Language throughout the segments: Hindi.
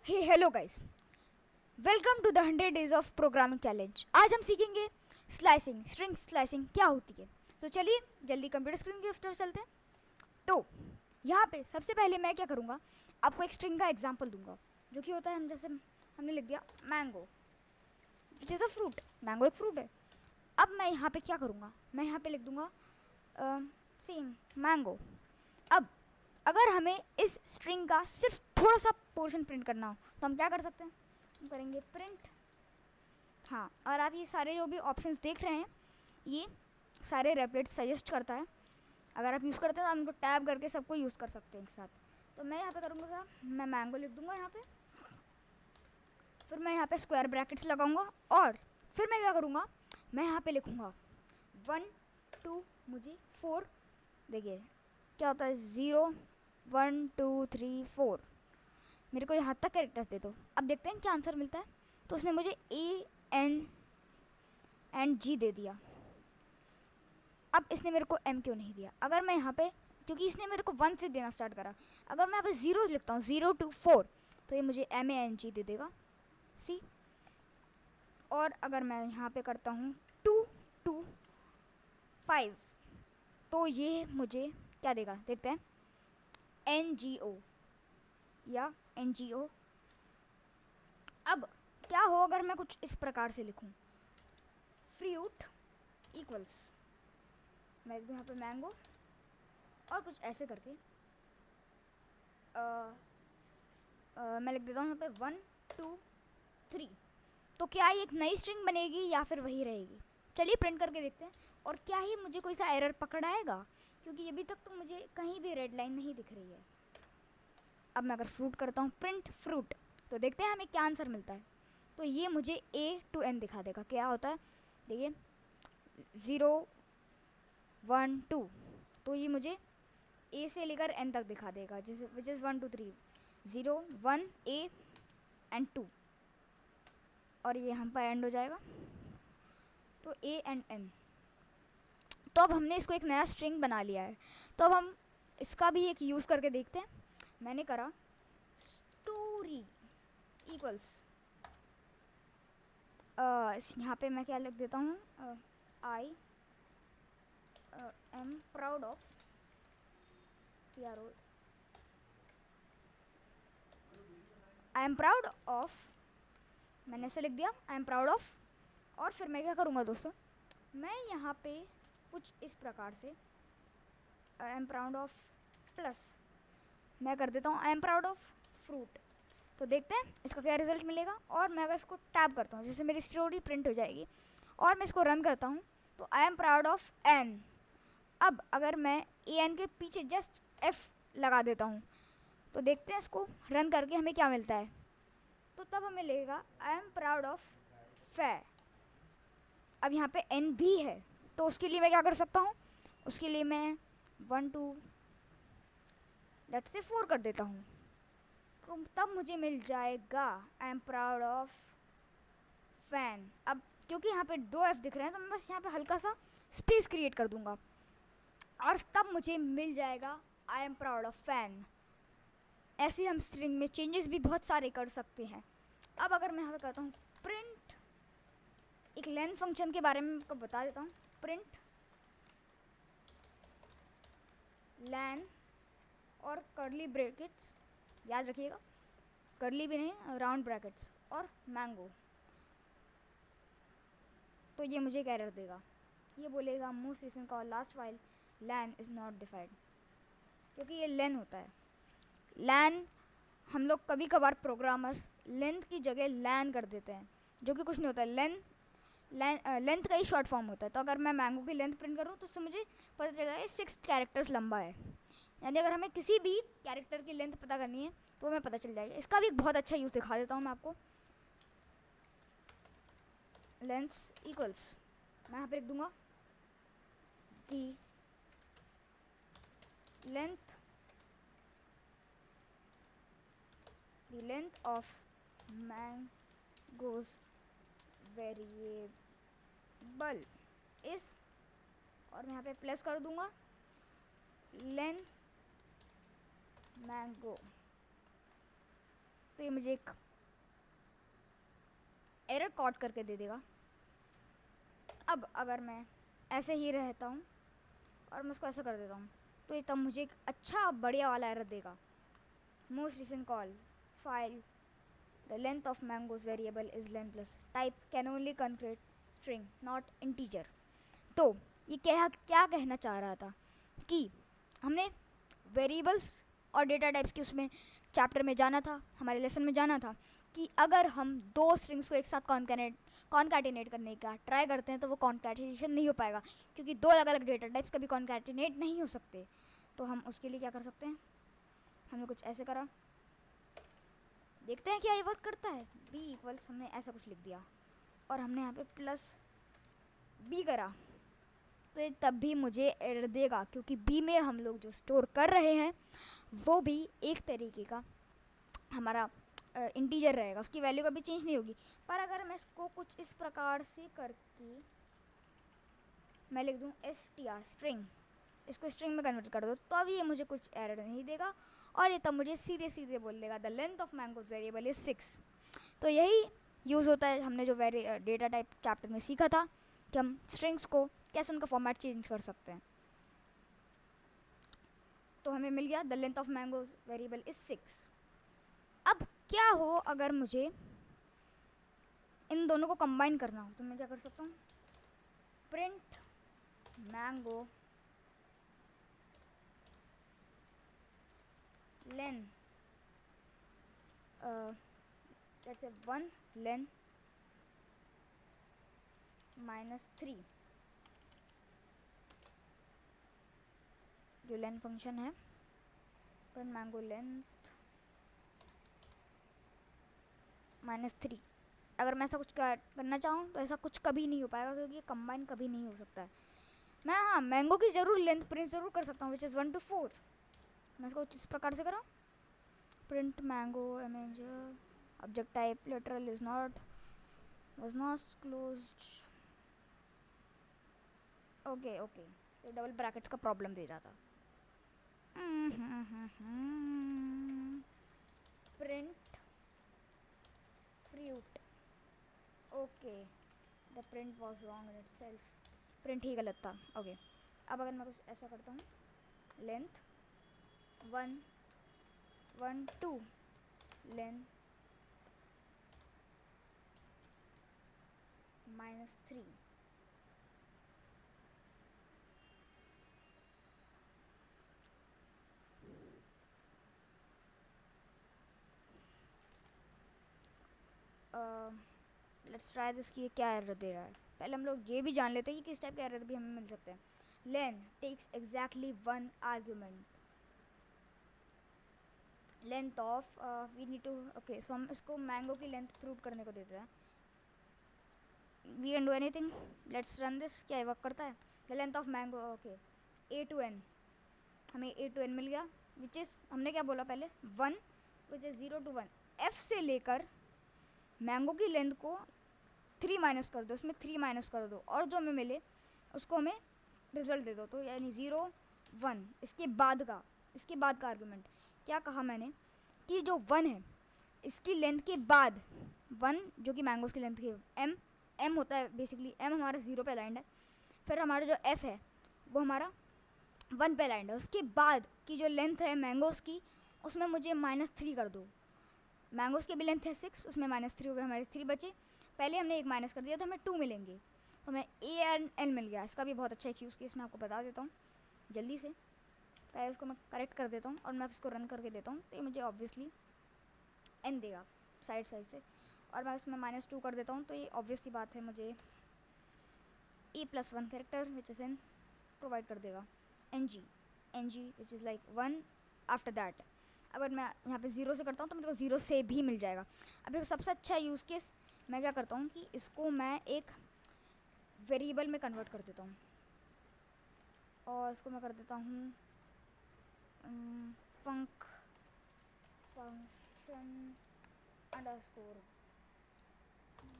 Hey hello guys, welcome to the 100 days of programming challenge. आज हम सीखेंगे स्लाइसिंग, स्ट्रिंग स्लाइसिंग क्या होती है। तो चलिए जल्दी कंप्यूटर स्क्रीन की तरफ चलते हैं। तो यहाँ पे सबसे पहले मैं क्या करूँगा, आपको एक स्ट्रिंग का एग्जांपल दूंगा, जो कि होता है हम जैसे हमने लिख दिया mango which is a fruit. Mango एक फ्रूट है। अब मैं यहाँ पे क्या करूँगा, मैं यहाँ पे लिख दूँगा सेम मैंगो। अब अगर हमें इस स्ट्रिंग का सिर्फ थोड़ा सा पोर्शन प्रिंट करना हो तो हम क्या कर सकते हैं, हम करेंगे प्रिंट। हाँ, और आप ये सारे जो भी ऑप्शंस देख रहे हैं, ये सारे रेपलेट सजेस्ट करता है। अगर आप यूज़ करते हैं तो आप इनको टैब करके सबको यूज़ कर सकते हैं एक साथ। तो मैं यहाँ पे करूँगा क्या, मैं मैंगो लिख दूँगा यहाँ पे, फिर मैं यहाँ पे स्क्वायर ब्रैकेट्स लगाऊंगा और फिर मैं क्या करूँगा, मैं यहाँ पे लिखूँगा 1 2 मुझे 4। देखिए क्या होता है, 0 1 2 3 4। मेरे को यहाँ तक कैरेक्टर्स दे दो। अब देखते हैं क्या आंसर मिलता है। तो उसने मुझे ए एन एंड जी दे दिया। अब इसने मेरे को एम क्यों नहीं दिया। अगर मैं यहाँ पे, क्योंकि इसने मेरे को 1 से देना स्टार्ट करा, अगर मैं यहाँ पे 0 लिखता हूँ 0 2 4 तो ये मुझे एम ए एन जी दे देगा, सी। और अगर मैं यहाँ पे करता हूँ 2 2 5 तो ये मुझे क्या देगा, देखते हैं, एन जी ओ या एन जी ओ। अब क्या हो अगर मैं कुछ इस प्रकार से लिखूं, फ्रूट इक्वल्स, मैं लिख दूँ यहाँ पे मैंगो और कुछ ऐसे करके मैं लिख देता हूँ यहाँ पे 1 2 3। तो क्या ये एक नई स्ट्रिंग बनेगी या फिर वही रहेगी। चलिए प्रिंट करके देखते हैं। और क्या ही मुझे कोई सा एरर पकड़ आएगा, क्योंकि अभी तक तो मुझे कहीं भी रेड लाइन नहीं दिख रही है। अब मैं अगर फ्रूट करता हूँ प्रिंट फ्रूट, तो देखते हैं हमें क्या आंसर मिलता है। तो ये मुझे ए टू एन दिखा देगा। क्या होता है, देखिए 0 1 2, तो ये मुझे ए से लेकर एन तक दिखा देगा, जैसे विच इज़ 1 2 3 0 1 ए एंड 2, और ये हम पर एंड हो जाएगा, तो ए एंड एन। तो अब हमने इसको एक नया स्ट्रिंग बना लिया है। तो अब हम इसका भी एक यूज़ करके देखते हैं। मैंने करा स्टोरी इक्वल्स, यहाँ पे मैं क्या लिख देता हूँ, आई am proud of I am proud of, मैंने ऐसे लिख दिया आई एम प्राउड ऑफ। और फिर मैं क्या करूँगा दोस्तों, मैं यहाँ पे कुछ इस प्रकार से आई एम प्राउड ऑफ प्लस मैं कर देता हूँ आई एम प्राउड ऑफ फ्रूट। तो देखते हैं इसका क्या रिजल्ट मिलेगा। और मैं अगर इसको टैप करता हूँ, जैसे मेरी स्टोरी प्रिंट हो जाएगी, और मैं इसको रन करता हूँ, तो I am proud of n. अब अगर मैं ए एन के पीछे जस्ट एफ लगा देता हूँ, तो देखते हैं इसको रन करके हमें क्या मिलता है। तो तब हमें लगेगा आई एम प्राउड ऑफ फै। अब यहाँ पे एन भी है, तो उसके लिए मैं क्या कर सकता हूँ, उसके लिए मैं 1 2 लेट से 4 कर देता हूँ। तो तब मुझे मिल जाएगा आई एम प्राउड ऑफ फैन। अब क्योंकि यहाँ पे 2 एफ दिख रहे हैं, तो मैं बस यहाँ पे हल्का सा स्पेस क्रिएट कर दूंगा, और तब मुझे मिल जाएगा आई एम प्राउड ऑफ फैन। ऐसे हम स्ट्रिंग में चेंजेस भी बहुत सारे कर सकते हैं। अब अगर मैं यहाँ पे कहता हूँ प्रिंट, एक लेन फंक्शन के बारे में आपको बता देता हूँ, प्रिंट लैन और करली ब्रैकेट्स, याद रखिएगा करली भी नहीं, राउंड ब्रैकेट्स, और मैंगो। तो ये मुझे एक एरर देगा, ये बोलेगा मोस्ट रिसेंट का last file len is not defined, क्योंकि ये लेन होता है। लैन हम लोग कभी कभार प्रोग्रामर्स लेंथ की जगह लैन कर देते हैं, जो कि कुछ नहीं होता है। लेंथ का ही शॉर्ट फॉर्म होता है। तो अगर मैं मैंगो की लेंथ प्रिंट करूँ तो उससे मुझे पता चलेगा ये 6 कैरेक्टर्स लंबा है। यानी अगर हमें किसी भी कैरेक्टर की लेंथ पता करनी है तो हमें पता चल जाएगा। इसका भी एक बहुत अच्छा यूज़ दिखा देता हूँ मैं आपको। लेंथ इक्वल्स, मैं यहाँ पे लिख दूंगा the length of mangoes variable इस, और मैं यहाँ पे प्लस कर दूंगा लेन मैंगो तो ये मुझे एक एरर कोड करके दे देगा। अब अगर मैं ऐसे ही रहता हूँ और मैं उसको ऐसा कर देता हूँ तो ये तब मुझे एक अच्छा बढ़िया वाला एरर देगा। Most recent call file the length of mangoes variable is length plus type can only concrete string not integer. तो ये क्या कहना चाह रहा था कि हमने वेरिएबल्स और डेटा टाइप्स के उसमें चैप्टर में जाना था, हमारे लेसन में जाना था कि अगर हम दो स्ट्रिंग्स को एक साथ कॉन्कैटिनेट करने का ट्राई करते हैं तो वो कॉन्कैटिनेशन नहीं हो पाएगा, क्योंकि दो अलग अलग डेटा टाइप्स कभी कॉन्कैटिनेट नहीं हो सकते। तो हम उसके लिए क्या कर सकते हैं, हमने कुछ ऐसे करा, देखते हैं क्या ये वर्क करता है। b इक्वल्स हमने ऐसा कुछ लिख दिया और हमने यहाँ पे प्लस b करा तो ये तब भी मुझे एरर देगा, क्योंकि b में हम लोग जो स्टोर कर रहे हैं वो भी एक तरीके का हमारा इंटीजर रहेगा, उसकी वैल्यू कभी चेंज नहीं होगी। पर अगर मैं इसको कुछ इस प्रकार से करके मैं लिख दूँ str स्ट्रिंग, इसको स्ट्रिंग में कन्वर्ट कर दो, तो अब ये मुझे कुछ एरर नहीं देगा और ये तब मुझे सीधे सीधे बोल देगा the length of mangoes variable is 6। तो यही यूज़ होता है, हमने जो डेटा टाइप चैप्टर में सीखा था कि हम स्ट्रिंग्स को कैसे उनका फॉर्मेट चेंज कर सकते हैं। तो हमें मिल गया the length of mangoes variable is 6। अब क्या हो अगर मुझे इन दोनों को कंबाइन करना हो, तो मैं क्या कर सकता हूँ, print mango len let's say 1 len -3, जो len फंक्शन है, प्रिंट मैंगो लेंथ -3। अगर मैं ऐसा कुछ करना चाहूँ तो ऐसा कुछ कभी नहीं हो पाएगा, क्योंकि ये कंबाइन कभी नहीं हो सकता है। मैं हाँ मैंगो की ज़रूर लेंथ प्रिंट ज़रूर कर सकता हूँ, विच इज़ 1 to 4। मैं इसको इस प्रकार से करा, print mango image object type literal is not was not closed। Okay okay, तो डबल ब्रैकेट्स का प्रॉब्लम दे रहा था। Print fruit, okay the print was wrong in itself, print ही गलत था। ओके अब अगर मैं कुछ ऐसा करता हूँ, length 1 1 2 length -3, let's try this कि ये क्या एरर दे रहा है। पहले हम लोग ये भी जान लेते हैं कि किस टाइप के एरर भी हमें मिल सकते हैं। Len takes exactly 1 argument, length of we need to, okay so हम इसको मैंगो की लेंथ प्रूव करने को देते हैं। We can do anything, let's run this, क्या वर्क करता है। The length of mango, okay a to n, हमें a to n मिल गया, विच इज़ हमने क्या बोला पहले 1, विच इज़ 0 to 1। f से लेकर मैंगो की लेंथ को 3 माइनस कर दो, इसमें 3 माइनस कर दो और जो हमें मिले उसको हमें रिजल्ट दे दो। तो यानी 0 1 इसके बाद का आर्गुमेंट क्या कहा मैंने कि जो 1 है इसकी लेंथ के बाद 1 जो कि मैंगोज की लेंथ की m होता है बेसिकली, m हमारा 0 पे अलाइंड है, फिर हमारा जो f है वो हमारा 1 पे अलाइंड है, उसके बाद की जो लेंथ है मैंगोज की उसमें मुझे -3 कर दो। मैंगोज की भी लेंथ है 6, उसमें -3 हो गए, हमारे 3 बचे, पहले हमने एक माइनस कर दिया तो हमें 2 मिलेंगे, तो हमें a एंड n मिल गया। इसका भी बहुत अच्छा एक यूज़ केस मैं आपको बता देता हूँ जल्दी से, पहले इसको मैं करेक्ट कर देता हूँ और मैं इसको रन करके देता हूँ, तो ये मुझे ऑब्वियसली n देगा साइड से, और मैं उसमें -2 कर देता हूँ तो ये ऑब्वियसली बात है मुझे e+1 character which is n provide कर देगा, ng which is like 1 after that. अगर मैं यहाँ पे 0 से करता हूँ तो मेरे को 0 से भी मिल जाएगा। अब एक सबसे अच्छा यूज़ केस मैं क्या करता हूँ कि इसको मैं एक वेरिएबल में कन्वर्ट कर देता हूँ और इसको मैं कर देता हूँ फंक्शन अंडरस्कोर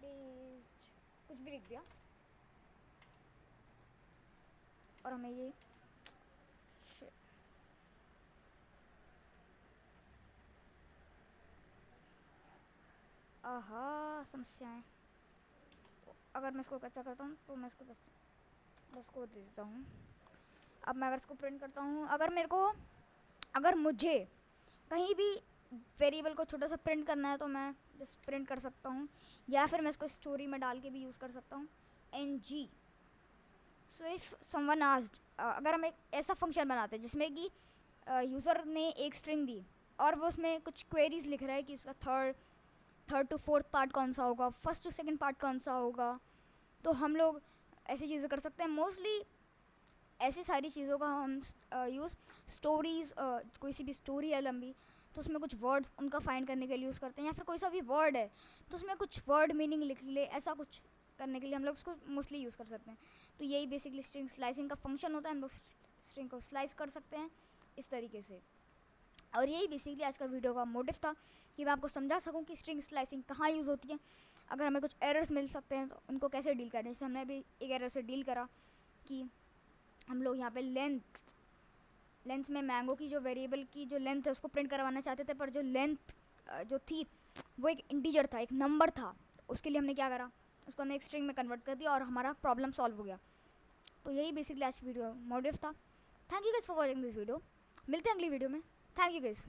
बेस्ड, कुछ भी लिख दिया और हमें ये आहा समस्याएं। अगर मैं इसको कैसा करता हूँ तो मैं इसको बस को दे देता हूँ। अब मैं अगर इसको प्रिंट करता हूँ, अगर मुझे कहीं भी वेरिएबल को छोटा सा प्रिंट करना है तो मैं जस्ट प्रिंट कर सकता हूँ, या फिर मैं इसको स्टोरी में डाल के भी यूज़ कर सकता हूँ ng। So if someone asked, अगर हम एक ऐसा फंक्शन बनाते हैं जिसमें कि यूज़र ने एक स्ट्रिंग दी और वो उसमें कुछ क्वेरीज लिख रहा है कि इसका थर्ड टू फोर्थ पार्ट कौन सा होगा, फर्स्ट टू सेकंड पार्ट कौन सा होगा, तो हम लोग ऐसी चीज़ें कर सकते हैं। मोस्टली ऐसी सारी चीज़ों का हम यूज़ स्टोरीज़, कोई सी भी स्टोरी है लंबी तो उसमें कुछ वर्ड्स उनका फाइंड करने के लिए यूज़ करते हैं, या फिर कोई सा भी वर्ड है तो उसमें कुछ वर्ड मीनिंग लिख ले, ऐसा कुछ करने के लिए हम लोग उसको मोस्टली यूज़ कर सकते हैं। तो यही बेसिकली स्ट्रिंग स्लाइसिंग का फंक्शन होता है। हम लोग स्ट्रिंग को स्लाइस कर सकते हैं इस तरीके से। और यही बेसिकली आज का वीडियो का मोटिव था कि मैं आपको समझा सकूं कि स्ट्रिंग स्लाइसिंग कहाँ यूज़ होती है, अगर हमें कुछ एरर्स मिल सकते हैं तो उनको कैसे डील करें। जैसे हमने अभी एक एरर से डील करा कि हम लोग यहाँ पे लेंथ में मैंगो की जो वेरिएबल की जो लेंथ है उसको प्रिंट करवाना चाहते थे, पर जो लेंथ जो थी वो एक इंटीजर था, एक नंबर था। उसके लिए हमने क्या करा, उसको हमने एक स्ट्रिंग में कन्वर्ट कर दिया और हमारा प्रॉब्लम सॉल्व हो गया। तो यही बेसिकली आज वीडियो मोटिव था। Thank you guys for watching this video. मिलते हैं अगली वीडियो में। Thank you guys.